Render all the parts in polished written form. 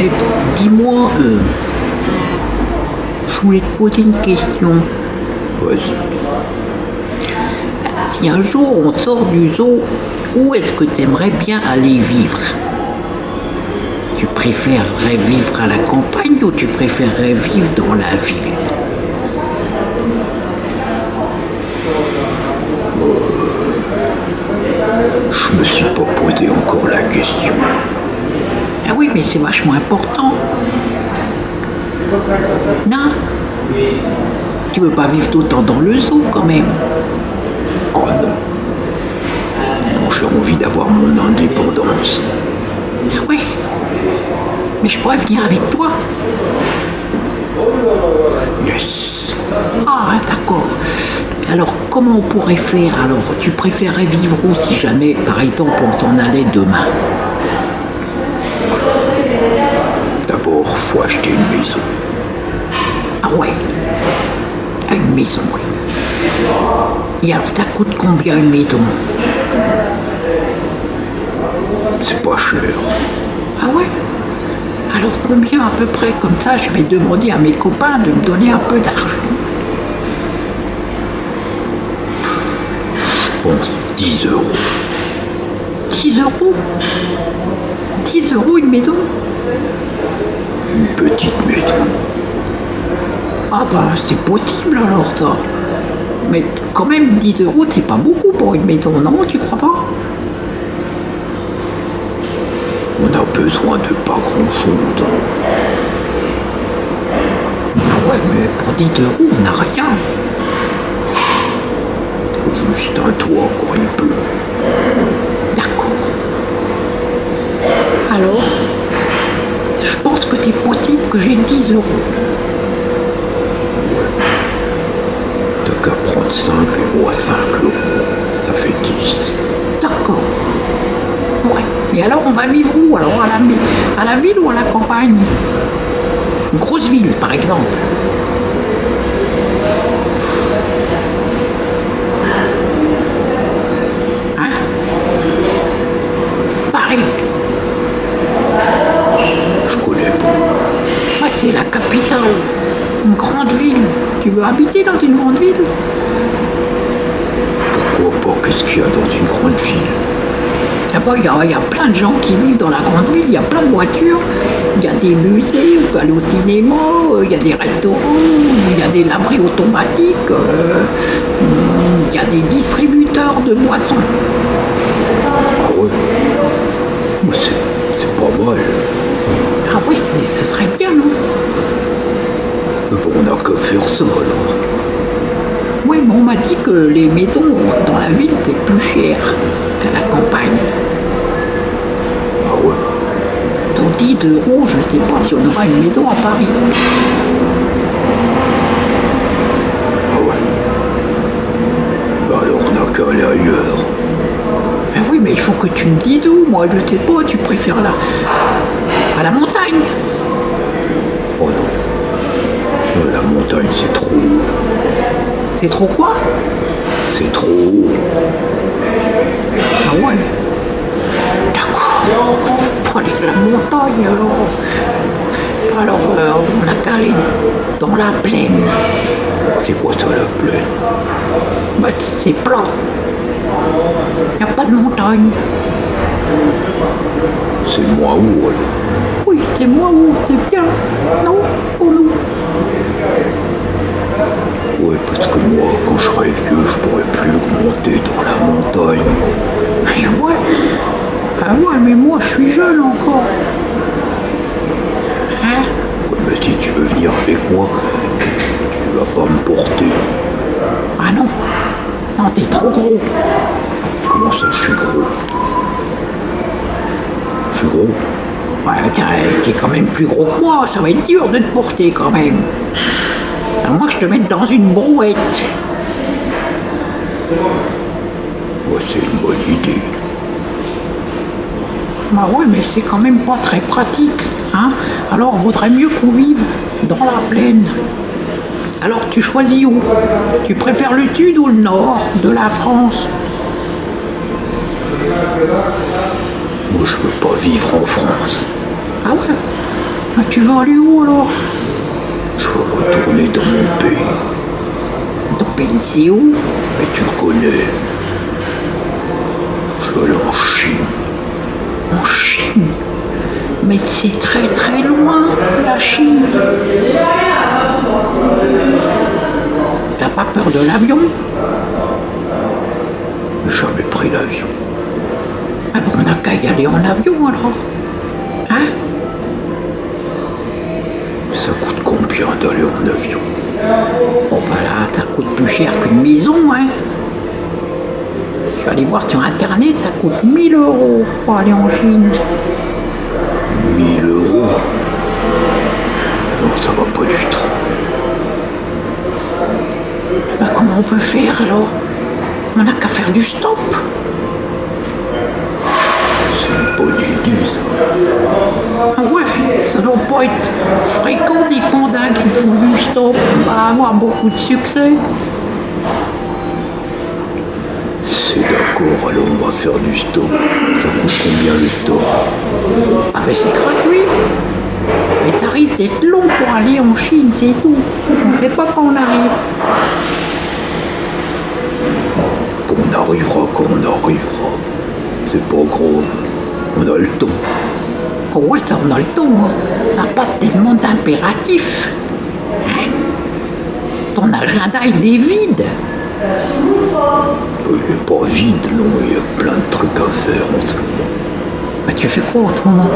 Et dis-moi, je voulais te poser une question. Vas-y. Si un jour on sort du zoo, où est-ce que tu aimerais bien aller vivre? Tu préférerais vivre à la campagne ou tu préférerais vivre dans la ville? Je me suis pas posé encore la question. Ah oui, mais c'est vachement important. Non? Tu veux pas vivre tout le temps dans le zoo quand même? Oh non. Non, j'ai envie d'avoir mon indépendance. Ah ouais? Mais je pourrais venir avec toi? Yes. Ah, d'accord. Alors, comment on pourrait faire? Alors, tu préférerais vivre où si jamais, par exemple, on s'en allait demain? D'abord, faut acheter une maison. Ah ouais? Ah, une maison, oui. Et alors, ça coûte combien une maison? C'est pas cher. Ah ouais? Alors, combien à peu près? Comme ça, je vais demander à mes copains de me donner un peu d'argent. Je pense 10 euros. 10 euros? 10 euros une maison? Une petite maison. Ah bah, c'est possible alors ça. Mais quand même, 10 euros, c'est pas beaucoup pour une maison, non? Tu crois pas? On a besoin de pas grand-chose. Ah ouais, mais pour 10 euros, on n'a rien. Faut juste un toit quand il pleut. D'accord. Alors, je pense que c'est possible que j'ai 10 euros. T'as qu'à prendre 5 et moi 5 euros. Ça fait 10. D'accord. Ouais. Et alors, on va vivre où? Alors, à la ville ou à la campagne? Une grosse ville, par exemple. Hein? Paris. Je connais pas. Ouais, c'est la capitale. Une grande ville. Tu veux habiter dans une grande ville? Pourquoi pas? Qu'est-ce qu'il y a dans une grande ville? Ah bah, il y a plein de gens qui vivent dans la grande ville, il y a plein de voitures, il y a des musées, on peut aller au cinéma, il y a des restaurants, il y a des laveries automatiques, il y a des distributeurs de boissons. Ah ouais? Mais c'est pas mal. Ah oui, ce serait bien, non? Mais bon, on n'a qu'à faire ça alors. Oui, mais on m'a dit que les maisons dans la ville, c'est plus cher qu'à la campagne. Ah ouais? Pour 10 euros, je ne sais pas si on aura une maison à Paris. Ah ouais? Bah alors on n'a qu'à aller ailleurs. Ben oui, mais il faut que tu me dises où. Moi, je ne sais pas, tu préfères à la montagne. Oh non. La montagne c'est trop haut. C'est trop quoi? C'est trop haut. Ah ouais. D'accord. Faut aller à la montagne alors. Alors, on n'a qu'à aller dans la plaine. C'est quoi ça la plaine? Bah, c'est plat. Il n'y a pas de montagne. C'est moins haut alors. Oui, c'est moi où c'est bien. Non, pour nous. Ouais, parce que moi, quand je serai vieux, je pourrai plus monter dans la montagne. Et ouais. Ah ouais, mais moi, je suis jeune encore. Hein? Ouais, mais si tu veux venir avec moi, tu vas pas me porter. Ah non. Non, t'es trop gros. Comment ça, je suis gros? Je suis gros? Ouais, t'es quand même plus gros que moi. Ça va être dur de te porter quand même. Alors moi, je te mets dans une brouette. Ouais, c'est une bonne idée. Bah ouais, mais c'est quand même pas très pratique, hein. Alors, vaudrait mieux qu'on vive dans la plaine. Alors, tu choisis où? Tu préfères le sud ou le nord de la France? Moi, je veux pas vivre en France. Ah ouais? tu vas aller où alors? Je veux retourner dans mon pays. Ton pays c'est où? Mais tu le connais. Je veux aller en Chine. En Chine? Mais c'est très très loin, la Chine. T'as pas peur de l'avion? Jamais pris l'avion. Ah bon, on n'a qu'à y aller en avion alors. Hein? Ça coûte combien d'aller en avion? Bon bah là, ça coûte plus cher qu'une maison, hein. Tu vas aller voir sur internet, ça coûte 1000 € pour aller en Chine. 1000 €? Non, ça va pas du tout. Bah comment on peut faire alors? On n'a qu'à faire du stop. C'est une bonne idée, ça. Ah ouais, ça doit pas être fréquent des pandas qui font du stop. On va avoir beaucoup de succès. C'est d'accord, alors on va faire du stop. Ça coûte combien le stop? Ah ben c'est gratuit. Mais ça risque d'être long pour aller en Chine, c'est tout. On ne sait pas quand on arrive. On arrivera quand on arrivera. C'est pas grave. On a le temps. Oh ouais, ça on a le temps. Hein. On n'a pas tellement d'impératifs. Hein? Ton agenda, il est vide. Il est pas vide, non. Il y a plein de trucs à faire en ce moment. Bah, tu fais quoi en ce moment?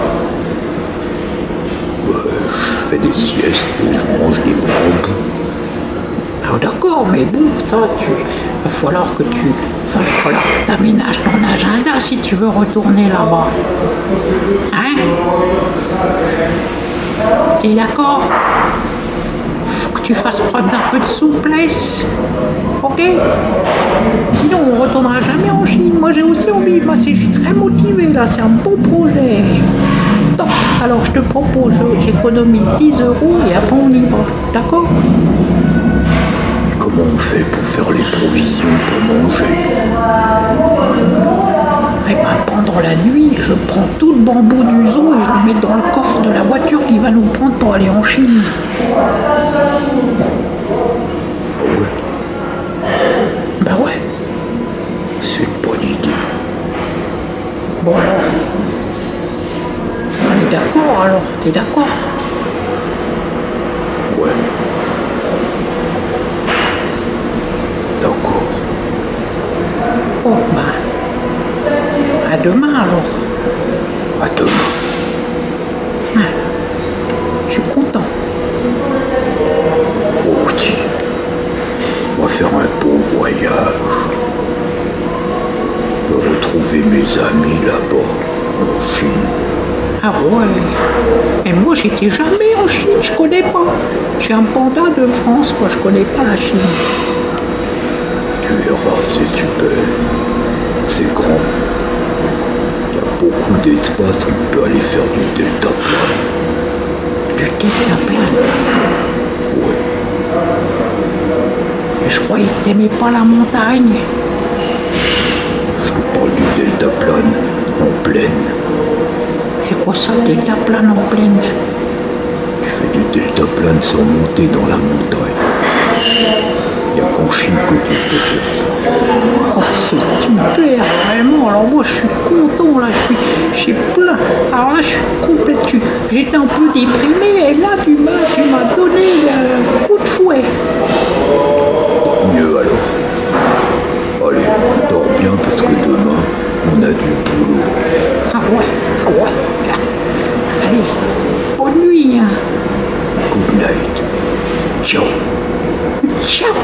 Je fais des siestes et je mange des bambous. Ah d'accord, mais bon, ça, va falloir que t'aménages ton agenda si tu veux retourner là-bas. Hein? T'es d'accord? Faut que tu fasses preuve d'un peu de souplesse. Ok? Sinon, on retournera jamais en Chine. Moi, j'ai aussi envie. Moi, je suis très motivée là. C'est un beau projet. Stop. Alors, je te propose, j'économise 10 € et après on y va. D'accord? Comment on fait pour faire les provisions pour manger? Eh ben, pendant la nuit, je prends tout le bambou du zoo et je le mets dans le coffre de la voiture qui va nous prendre pour aller en Chine. Ouais, Ben ouais. c'est une bonne idée. Bon alors. On est d'accord alors, t'es d'accord? Ouais. D'accord. Oh ben. À demain alors. À demain. Ah, je suis content. Oh, tiens. On va faire un beau voyage. Je vais retrouver mes amis là-bas, en Chine. Ah ouais. Et moi j'étais jamais en Chine, je connais pas. Je suis un panda de France, moi je connais pas la Chine. Tu verras, c'est super. C'est grand. Il y a beaucoup d'espace, on peut aller faire du deltaplane. Du deltaplane. Ouais. Mais je croyais que t'aimais pas la montagne. Je te parle du deltaplane en plaine. C'est quoi ça, le deltaplane en plaine? Tu fais du deltaplane sans monter dans la montagne. Il n'y a qu'en Chine que tu peux faire ça. Oh, c'est super, vraiment. Alors moi, je suis content, là, je suis plein. Alors là, je suis complète. J'étais un peu déprimé et là, tu m'as donné un coup de fouet. Tant mieux alors. Allez, dors bien parce que demain, on a du boulot. Ah ouais, ah ouais. Allez, bonne nuit. Hein. Good night. Ciao. Ciao.